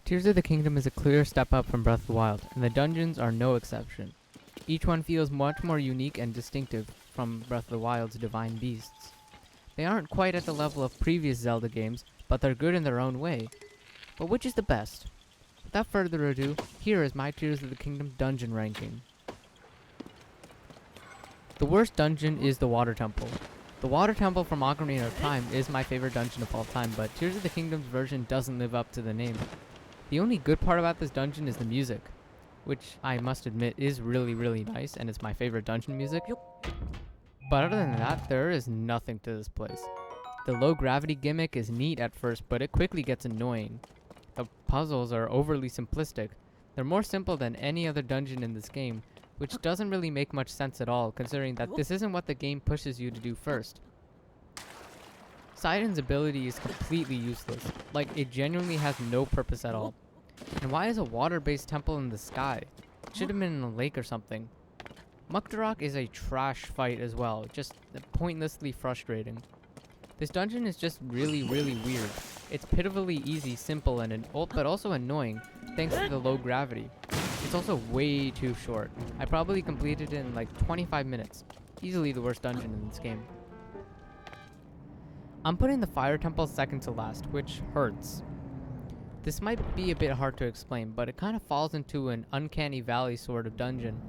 Tears of the Kingdom is a clear step up from Breath of the Wild, and the dungeons are no exception. Each one feels much more unique and distinctive from Breath of the Wild's divine beasts. They aren't quite at the level of previous Zelda games, but they're good in their own way. But which is the best? Without further ado, here is my Tears of the Kingdom dungeon ranking. The worst dungeon is the Water Temple. The Water Temple from Ocarina of Time is my favorite dungeon of all time, but Tears of the Kingdom's version doesn't live up to the name. The only good part about this dungeon is the music, which I must admit is really nice, and it's my favorite dungeon music. But other than that, there is nothing to this place. The low gravity gimmick is neat at first, but it quickly gets annoying. The puzzles are overly simplistic. They're more simple than any other dungeon in this game, which doesn't really make much sense at all, considering that this isn't what the game pushes you to do first. Sidon's ability is completely useless, like it genuinely has no purpose at all. And why is a water-based temple in the sky? It should have been in a lake or something. Muktarok is a trash fight as well, just pointlessly frustrating. This dungeon is just really weird. It's pitifully easy, simple, and but also annoying, thanks to the low gravity. It's also way too short. I probably completed it in like 25 minutes. Easily the worst dungeon in this game. I'm putting the Fire Temple second to last, which hurts. This might be a bit hard to explain, but it kind of falls into an uncanny valley sort of dungeon.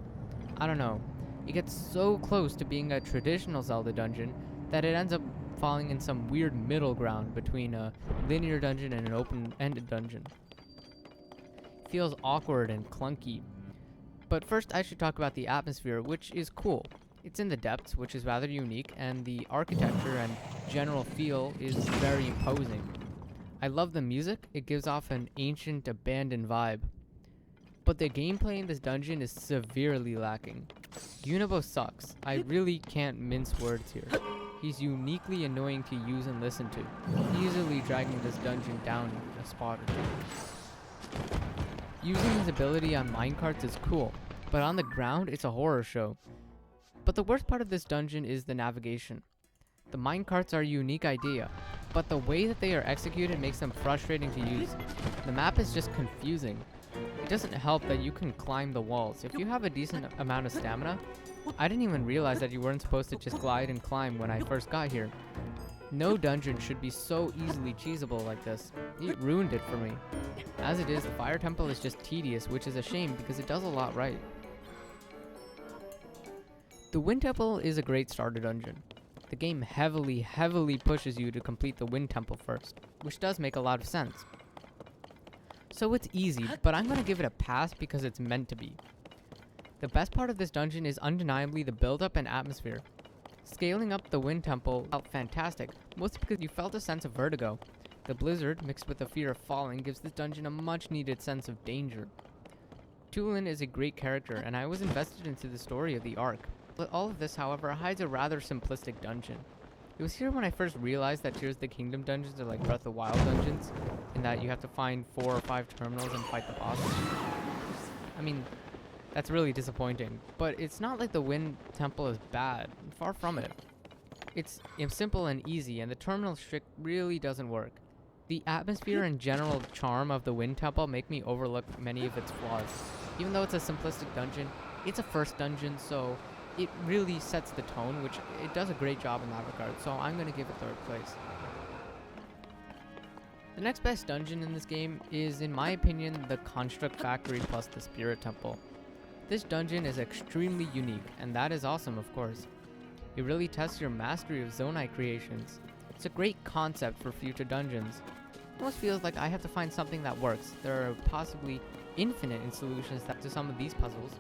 I don't know. It gets so close to being a traditional Zelda dungeon that it ends up falling in some weird middle ground between a linear dungeon and an open-ended dungeon. It feels awkward and clunky. But first I should talk about the atmosphere, which is cool. It's in the depths, which is rather unique, and the architecture and general feel is very imposing. I love the music. It gives off an ancient, abandoned vibe. But the gameplay in this dungeon is severely lacking. Unibo sucks. I really can't mince words here. He's uniquely annoying to use and listen to, easily dragging this dungeon down a spot or two. Using his ability on minecarts is cool, but on the ground it's a horror show. But the worst part of this dungeon is the navigation. The minecarts are a unique idea, but the way that they are executed makes them frustrating to use. The map is just confusing. It doesn't help that you can climb the walls. If you have a decent amount of stamina, I didn't even realize that you weren't supposed to just glide and climb when I first got here. No dungeon should be so easily cheesable like this. It ruined it for me. As it is, the Fire Temple is just tedious, which is a shame because it does a lot right. The Wind Temple is a great starter dungeon. The game heavily pushes you to complete the Wind Temple first, which does make a lot of sense. So it's easy, but I'm gonna give it a pass because it's meant to be. The best part of this dungeon is undeniably the build-up and atmosphere. Scaling up the Wind Temple felt fantastic, mostly because you felt a sense of vertigo. The blizzard, mixed with the fear of falling, gives this dungeon a much-needed sense of danger. Tulin is a great character, and I was invested into the story of the arc. But all of this, however, hides a rather simplistic dungeon. It was here when I first realized that Tears of the Kingdom dungeons are like Breath of the Wild dungeons, in that you have to find 4 or 5 terminals and fight the boss. I mean, that's really disappointing, but it's not like the Wind Temple is bad. Far from it. It's simple and easy, and the terminal trick really doesn't work. The atmosphere and general charm of the Wind Temple make me overlook many of its flaws. Even though it's a simplistic dungeon, it's a first dungeon, so it really sets the tone, which it does a great job in that regard, so I'm going to give it 3rd place. The next best dungeon in this game is, in my opinion, the Construct Factory plus the Spirit Temple. This dungeon is extremely unique, and that is awesome, of course. It really tests your mastery of Zonai creations. It's a great concept for future dungeons. It almost feels like I have to find something that works. There are possibly infinite solutions to some of these puzzles.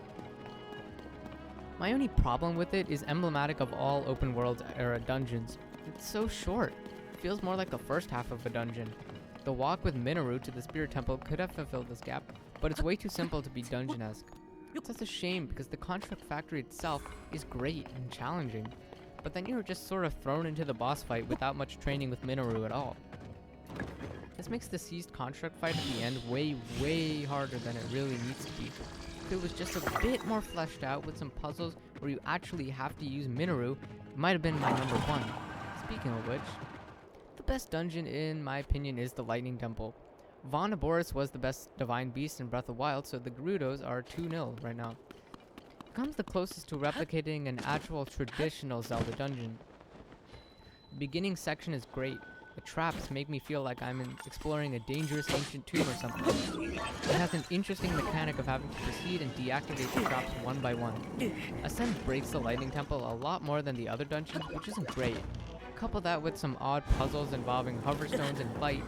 My only problem with it is emblematic of all open world era dungeons. It's so short. It feels more like the first half of a dungeon. The walk with Minoru to the Spirit Temple could have fulfilled this gap, but it's way too simple to be dungeon-esque. It's such a shame because the Construct Factory itself is great and challenging, but then you're just sort of thrown into the boss fight without much training with Minoru at all. This makes the seized Construct fight at the end way harder than it really needs to be. If it was just a bit more fleshed out with some puzzles where you actually have to use Minoru, it might have been my number 1. Speaking of which, the best dungeon in my opinion is the Lightning Temple. Von Aboris was the best divine beast in Breath of the Wild, so the Gerudos are 2-0 right now. It comes the closest to replicating an actual traditional Zelda dungeon. The beginning section is great. The traps make me feel like I'm exploring a dangerous ancient tomb or something. It has an interesting mechanic of having to proceed and deactivate the traps one by one. Ascent breaks the lightning temple a lot more than the other dungeons, which isn't great. Couple that with some odd puzzles involving hoverstones and light,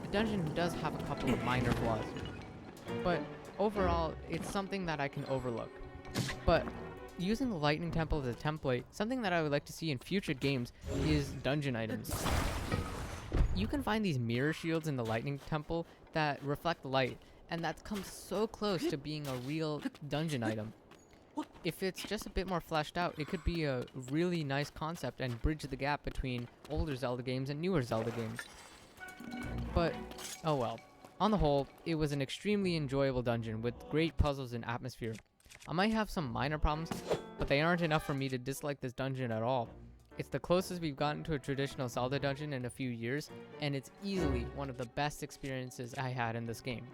the dungeon does have a couple of minor flaws. But overall, it's something that I can overlook. But using the lightning temple as a template, something that I would like to see in future games is dungeon items. You can find these mirror shields in the lightning temple that reflect light, and that's come so close to being a real dungeon item. If it's just a bit more fleshed out, it could be a really nice concept and bridge the gap between older Zelda games and newer Zelda games. But, oh well. On the whole, it was an extremely enjoyable dungeon with great puzzles and atmosphere. I might have some minor problems, but they aren't enough for me to dislike this dungeon at all. It's the closest we've gotten to a traditional Zelda dungeon in a few years, and it's easily one of the best experiences I had in this game.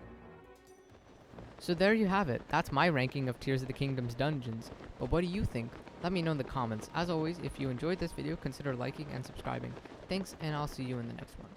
So there you have it. That's my ranking of Tears of the Kingdom's dungeons. But what do you think? Let me know in the comments. As always, if you enjoyed this video, consider liking and subscribing. Thanks, and I'll see you in the next one.